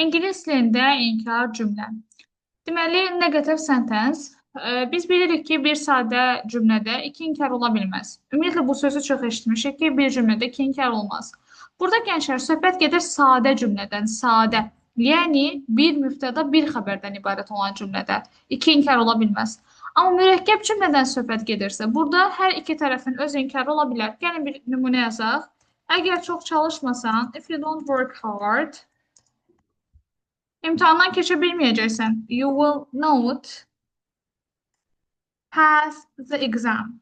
İngilis dilində inkar cümlə. Deməli, negative sentence. Biz bilirik ki, bir sadə cümlədə iki inkar ola bilməz. Ümumiyyətlə, bu sözü çox eşitmişik ki, bir cümlədə iki inkar olmaz. Burada gənclər söhbət gedir sadə cümlədən, sadə. Yəni, bir mübtəda, bir xəbərdən ibarət olan cümlədə iki inkar ola bilməz. Amma mürəkkəb cümlədən söhbət gedirsə, burada hər iki tərəfin öz inkarı ola bilər. Gəlin bir nümunə yazaq. Əgər çox çalışmasan, if you don't work hard, imtahandan keçə bilməyəcəksən. You will not pass the exam.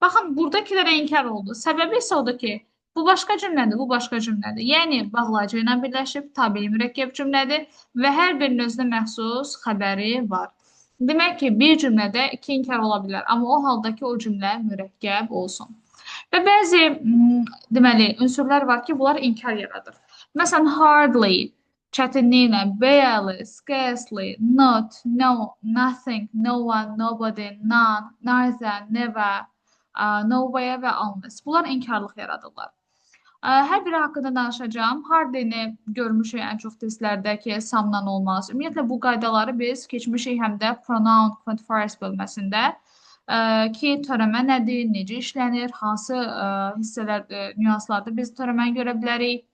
Baxın, buradakilərə inkar oldu. Səbəbi isə odur ki, bu başqa cümlədir, bu başqa cümlədir. Yəni, bağlacı ilə birləşib, tabeli mürəkkəb cümlədir və hər birinin özünə məxsus xəbəri var. Demək ki, bir cümlədə iki inkar ola bilər, amma o halda ki, o cümlə mürəkkəb olsun. Və bəzi, deməli, ünsürlər var ki, bunlar inkar yaradır. Məsələn, hardly, çətinliklə, barely, scarcely, not, no, nothing, no one, nobody, none, neither, never, no way və unless. Bunlar inkarlıq yaradırlar. Hər biri haqqında danışacağım. Hardly-ni görmüşük ən çox testlərdə ki, samdan olmaz. Ümumiyyətlə, bu qaydaları biz keçmişik həm də pronoun quantifiers bölməsində ki, törəmə nədir, necə işlənir, hansı hissələr, nüanslarda biz törəməni görə bilərik,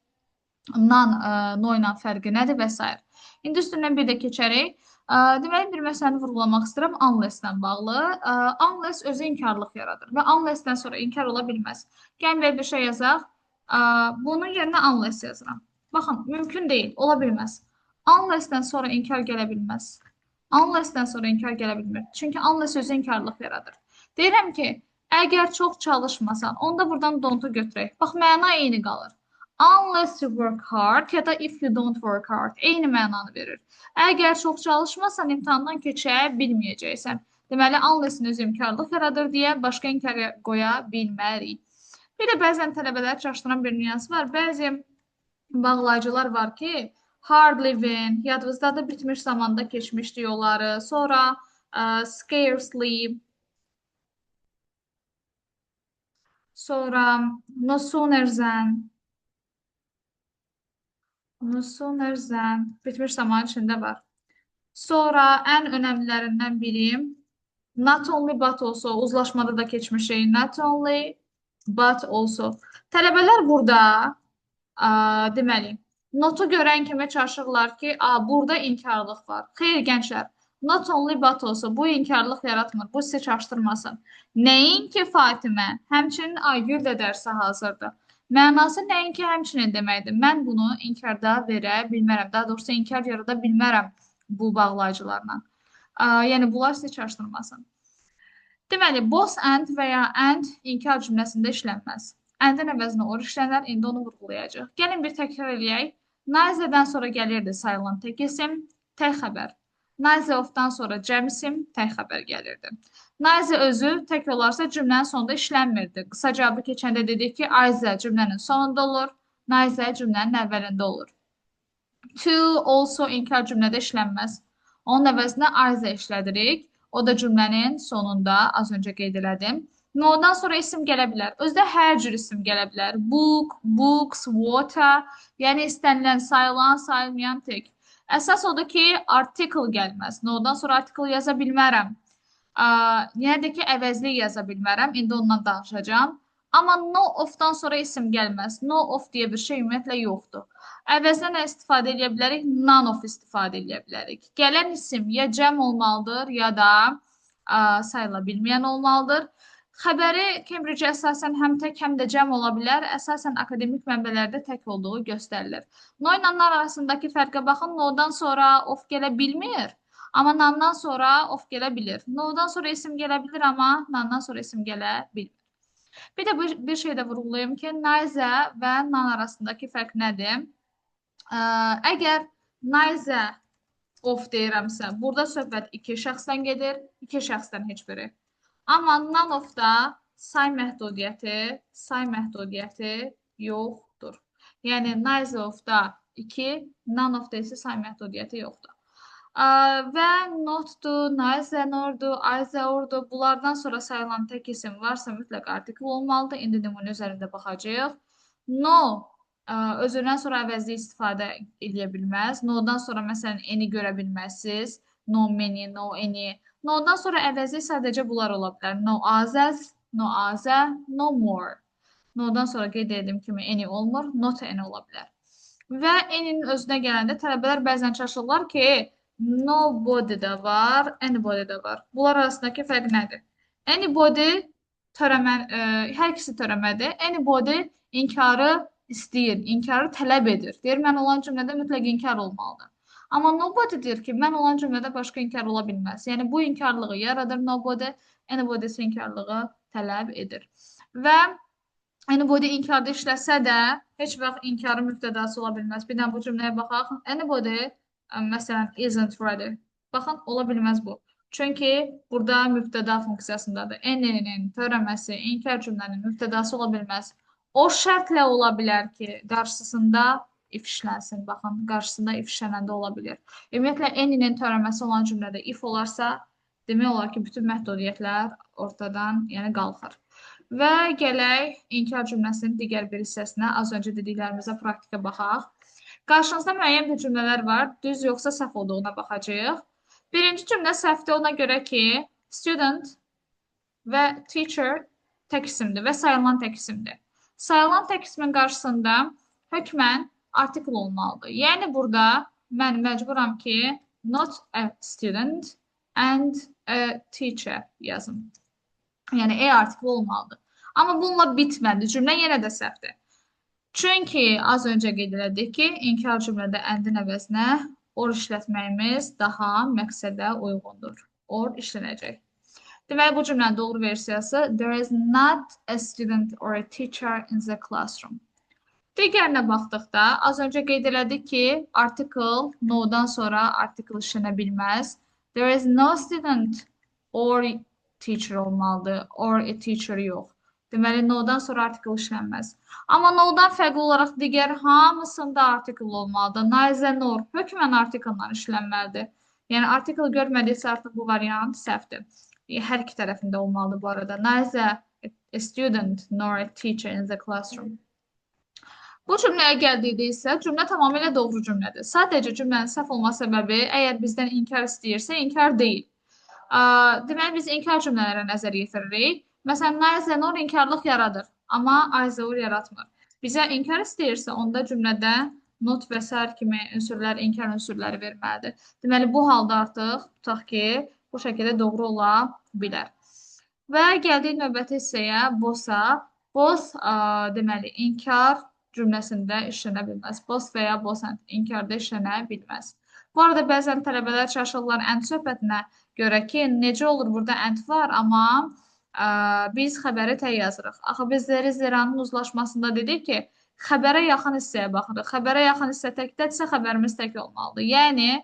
non, no ilə fərqi nədir və s. İndi üstündən bir də keçərik. Deməli, bir məsələni vurğulamaq istəyirəm unless-lə bağlı. Unless özü inkarlıq yaradır və unless-dən sonra inkar ola bilməz. Gəlin belə bir şey yazaq. Bunun yerinə unless yazıram. Baxın, mümkün deyil, ola bilməz. Unless-dən sonra inkar gələ bilməz. Unless-dən sonra inkar gələ bilmir. Çünki unless özü inkarlıq yaradır. Deyirəm ki, əgər çox çalışmasan, onda buradan don't-u götürək. Bax, məna eyni qalır. Unless you work hard ya da if you don't work hard. Eyni mənanı verir. Əgər çox çalışmasan, imtahandan keçə bilməyəcəksən. Deməli, unless-in özü imkarlıq yaradır deyə başqa inkar qoya bilmərik. Bir də bəzən tələbələri çaşdıran bir nüans var. Bəzi bağlayıcılar var ki, hard living, yadınızda bitmiş zamanda keçmişdik onları. Sonra scarcely, sonra no sooner than, no sooner than bitmiş zaman içində var. Sonra ən önəmlərindən biri not only but also uzlaşmada da keçmişik. Not only but also. Tələbələr burada deməli notu görən kimi çaşırlar ki, burada inkarlıq var. Xeyr gənclər, not only but also bu inkarlıq yaratmır. Bu sizi çaşdırmasın. Nəinki Fatimə, həmçinin Aygül də dərsə hazırdır. Mənası nəinki həmçinin deməkdir. Mən bunu inkarda verə bilmərəm. Daha doğrusu inkar yarada bilmərəm bu bağlayıcılarla. Yəni, bunlar sizi çaşdırmasın. Deməli, both and və ya and inkar cümləsində işlənməz. And-in əvəzinə or işlənər, indi onu vurğulayacaq. Gəlin bir təkrar eləyək. Neither-dən sonra gəlirdi sayılan tək isim, tək xəbər. Neither of-dan sonra cəm isim, tək xəbər gəlirdi. Neither özü tək olarsa cümlənin sonunda işlənmirdi. Qısa cavabı keçəndə dedik ki, either cümlənin sonunda olur, neither cümlənin əvvəlində olur. To also inkar cümlədə işlənməz. Onun əvəzinə either işlədirik. O da cümlənin sonunda, az öncə qeyd elədim. No-dan sonra isim gələ bilər. Özdə hər cür isim gələ bilər. Book, books, water, yəni istənilən, sayılan, sayılmayan tək. Əsas odur ki, article gəlməz. No-dan sonra article yaza bilmərəm. Yenə də ki, əvəzlik yaza bilmərəm. İndi ondan danışacağım. Amma no of-dan sonra isim gəlməz. No of deyə bir şey ümumiyyətlə yoxdur. Əvəzinə nə istifadə edə bilərik? None of istifadə edə bilərik. Gələn isim ya cəm olmalıdır, ya da sayıla bilməyən olmalıdır. Xəbəri Cambridge əsasən həm tək, həm də cəm ola bilər. Əsasən akademik mənbələrdə tək olduğu göstərilir. No ilə nan arasındakı fərqə baxın. No-dan sonra of gələ bilmir. Amma nandan sonra of gələ bilir. No-dan sonra isim gələ bilir, amma nandan sonra isim gələ bilmir. Bir də bir şey də vurğulayım ki, neither və nan arasındakı fərq nədir? Əgər neither of deyirəmsə, burada söhbət iki şəxsdən gedir, iki şəxsdən heç biri. Amma none of-da say məhdudiyyəti yoxdur. Yəni, neither of-da 2, none of-da isə say məhdudiyyəti yoxdur. Və not-dur, neither nor-dur, either or-dur. Bunlardan sonra sayılan tək isim varsa mütləq artikel olmalıdır. İndi nümunə üzərində baxacağıq. No Özündən sonra əvəzli istifadə edə bilməz. No-dan sonra məsələn any görə bilməzsiniz. No many, no any. No-dan sonra əvəzli sadəcə bunlar ola bilər. No as, no azə, no more. No-dan sonra qeyd etdiyim kimi any olmur, not any ola bilər. Və any'nin özünə gələndə tələbələr bəzən çaşırlar ki, nobody də var, anybody də var. Bunlar arasındakı fərq nədir? Anybody hər ikisi törəmədir. Anybody inkarı istəyir, inkarı tələb edir. Deyir, mən olan cümlədə mütləq inkar olmalıdır. Amma nobody deyir ki, mən olan cümlədə başqa inkar ola bilməz. Yəni, bu inkarlığı yaradır nobody, anybody isə inkarlığı tələb edir. Və anybody inkarda işləsə də, heç vaxt inkarın mübtədası ola bilməz. Bir də bu cümləyə baxaq. Anybody, məsələn, isn't ready. Baxın, ola bilməz bu. Çünki burada mübtəda funksiyasındadır. Any'nin törəməsi, inkar cümlənin mübtədası ola bilməz. O şərtlə ola bilər ki, qarşısında if işlənsin. Baxın, qarşısında if işlənəndə ola bilir. Ümumiyyətlə, any'nin törəməsi olan cümlədə if olarsa, demək olar ki, bütün məhdudiyyətlər ortadan qalxır. Və gələk inkar cümləsinin digər bir hissəsinə, az öncə dediklərimizə praktika baxaq. Qarşınızda müəyyən bir cümlələr var, düz yoxsa səhv olduğuna baxacağıq. Birinci cümlə səhvdir ona görə ki, student və teacher tək isimdir və sayılan tək isimdir. Sayılan tək ismin qarşısında hökmən artikel olmalıdır. Yəni, burada mən məcburam ki, not a student and a teacher yazım. Yəni, artikel olmalıdır. Amma bununla bitmədi. Cümlə yenə də səhvdir. Çünki az öncə qeyd elədik ki, inkar cümlədə and-in əvəzinə or işlətməyimiz daha məqsədə uyğundur. Or işlənəcək. Deməli, bu cümlənin doğru versiyası there is not a student or a teacher in the classroom. Digərinə baxdıqda, az öncə qeyd elədik ki, article no-dan sonra article işlənə bilməz. There is no student or teacher olmalıdır, or a teacher yox. Deməli, no-dan sonra article işlənməz. Amma no-dan fərqli olaraq digər hamısında article olmalıdır. Neither nor hökmən article-la işlənməlidir. Yəni, article görmədiksə artıq bu variant səhvdir. Hər iki tərəfində olmalıdır bu arada. Neither a student nor a teacher in the classroom. Bu cümləyə gəldikdə isə cümlə tamamilə doğru cümlədir. Sadəcə cümlənin səhv olma səbəbi əgər bizdən inkar istəyirsə, inkar deyil. Deməli, biz inkar cümlələrə nəzər yetiririk. Məsələn, neither nor inkarlıq yaradır, amma either yaratmır. Bizə inkar istəyirsə, onda cümlədə not və s. kimi ünsürlər, inkar ünsürləri verməlidir. Deməli, bu halda artıq tutaq ki, bu şəkildə doğru ola bilər. Və gəldik növbəti hissəyə, both-a. Both, deməli, inkar cümləsində işlənə bilməz. Both və ya both inkarda işlənə bilməz. Bu arada bəzən tələbələr çaşırlar and söhbətinə görə ki, necə olur burada and var, amma biz xəbəri tək yazırıq. Axı biz zeranın uzlaşmasında dedik ki, xəbərə yaxın hissəyə baxırıq. Xəbərə yaxın hissə təkdədirsə, xəbərimiz tək olmalıdır. Yəni,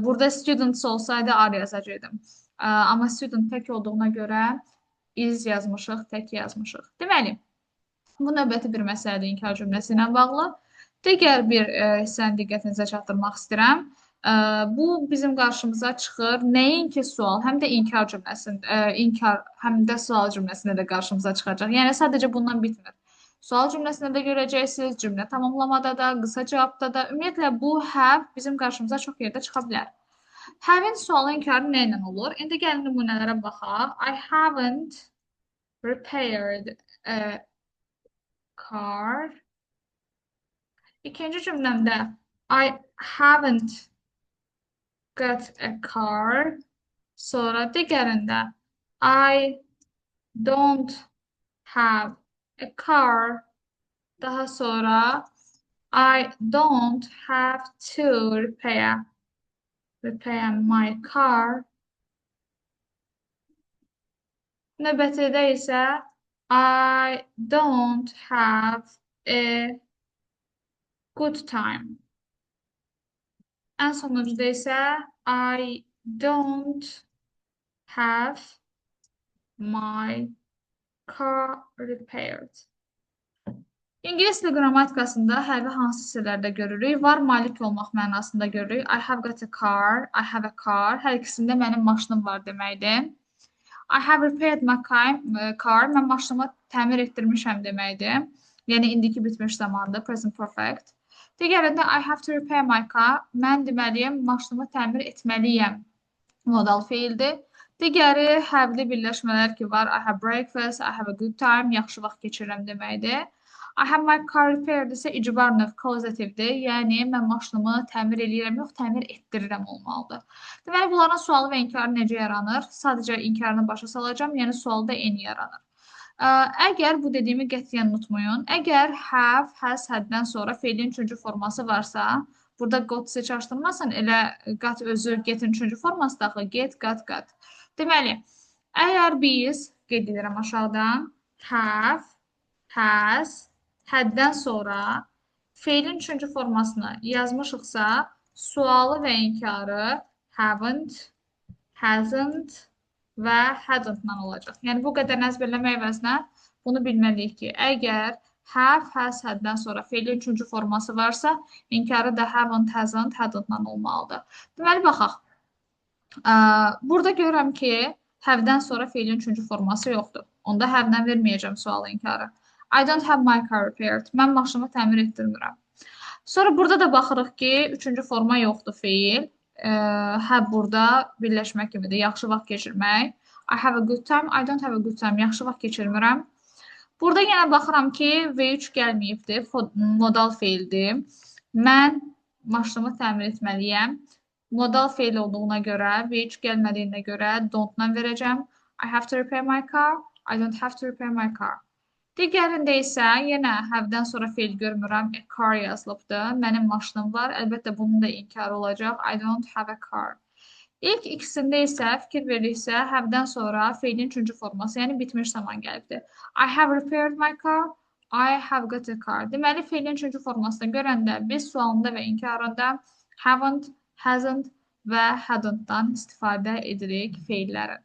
burada students olsaydı ar yazacaqdım. Amma student tək olduğuna görə is yazmışıq, tək yazmışıq. Deməli, bu növbəti bir məsələdir inkar cümləsi ilə bağlı. Digər bir hissəni diqqətinizə çatdırmaq istəyirəm. Bu bizim qarşımıza çıxır. Nəinki sual, həm də inkar cümləsində, həm də sual cümləsində də qarşımıza çıxacaq. Yəni, sadəcə bundan bitmir. Sual cümləsində də görəcəksiniz, cümlə tamamlamada da, qısa cavabda da. Ümumiyyətlə, bu have bizim qarşımıza çox yerdə çıxa bilər. Have-in sualı inkarı nə ilə olur? İndi gəlin nümunələrə baxaq. I haven't repaired a car. İkinci cümləmdə I haven't got a car. Sonra digərində I don't have a car. Daha sonra I don't have to repair my car. Növbətidə isə I don't have a good time. Ən sonuncuda isə I don't have my car repaired. İngilis dili qrammatikasında have hansı hissələrdə görürük? Var malik olmaq mənasında görürük. I have got a car, I have a car. Hər ikisində mənim maşınım var deməkdir. I have repaired my car. Mən maşınımı təmir etdirmişəm deməkdir. Yəni indiki bitmiş zamandır, present perfect. Digərində I have to repair my car. Mən deməliyəm, maşınımı təmir etməliyəm. Modal feildir. Digəri have-li birləşmələr ki var. I have breakfast, I have a good time, yaxşı vaxt keçirirəm deməkdir. I have my car repaired isə icbar növ causativdir. Yəni mən maşınımı təmir eləyirəm, yox təmir etdirirəm olmalıdır. Deməli bunların sualı və inkarı necə yaranır? Sadəcə inkarını başa salacağam, yəni sualda en yaranır. Əgər bu dediyimi qətiyyən unutmayın. Əgər have, has, had-dən sonra feilin üçüncü forması varsa, burada got-ı çaşdırmasan, elə got özü get-in üçüncü forması daxil. Get, got. Deməli, əgər biz, qeyd edirəm aşağıdan, have, has, had-dən sonra feilin üçüncü formasını yazmışıqsa, sualı və inkarı haven't, hasn't və hadn't-dan olacaq. Yəni, bu qədər əzbərləmək əvəzinə bunu bilməliyik ki, əgər have, has, had-dən sonra feilin üçüncü forması varsa, inkarı da haven't, hasn't, hadn't-dan olmalıdır. Deməli, baxaq. Burada görürəm ki, have-dən sonra feilin üçüncü forması yoxdur. Onda have-dən verməyəcəm sualı inkarı. I don't have my car repaired. Mən maşınımı təmir etdirmirəm. Sonra burada da baxırıq ki, üçüncü forma yoxdur feil. Have burada birləşmək kimidir. Yaxşı vaxt keçirmək. I have a good time. I don't have a good time. Yaxşı vaxt keçirmirəm. Burada yenə baxıram ki, V3 gəlməyibdir. Modal feildir. Mən maşınımı təmir etməliyəm. Modal feil olduğuna görə, V3 gəlmədiyinə görə don't-dan verəcəm. I have to repair my car. I don't have to repair my car. Digərində isə yenə have-dən sonra feil görmürəm. A car yazılıbdır. Mənim maşınım var. Əlbəttə bunun da inkarı olacaq. I don't have a car. İlk ikisində isə fikir veririksə, have-dən sonra feilin üçüncü forması, yəni bitmiş zaman gəlibdir. I have repaired my car. I have got a car. Deməli, feilin üçüncü formasını görəndə biz sualında və inkarında haven't, hasn't və hadn't-dan istifadə edirik feillərin.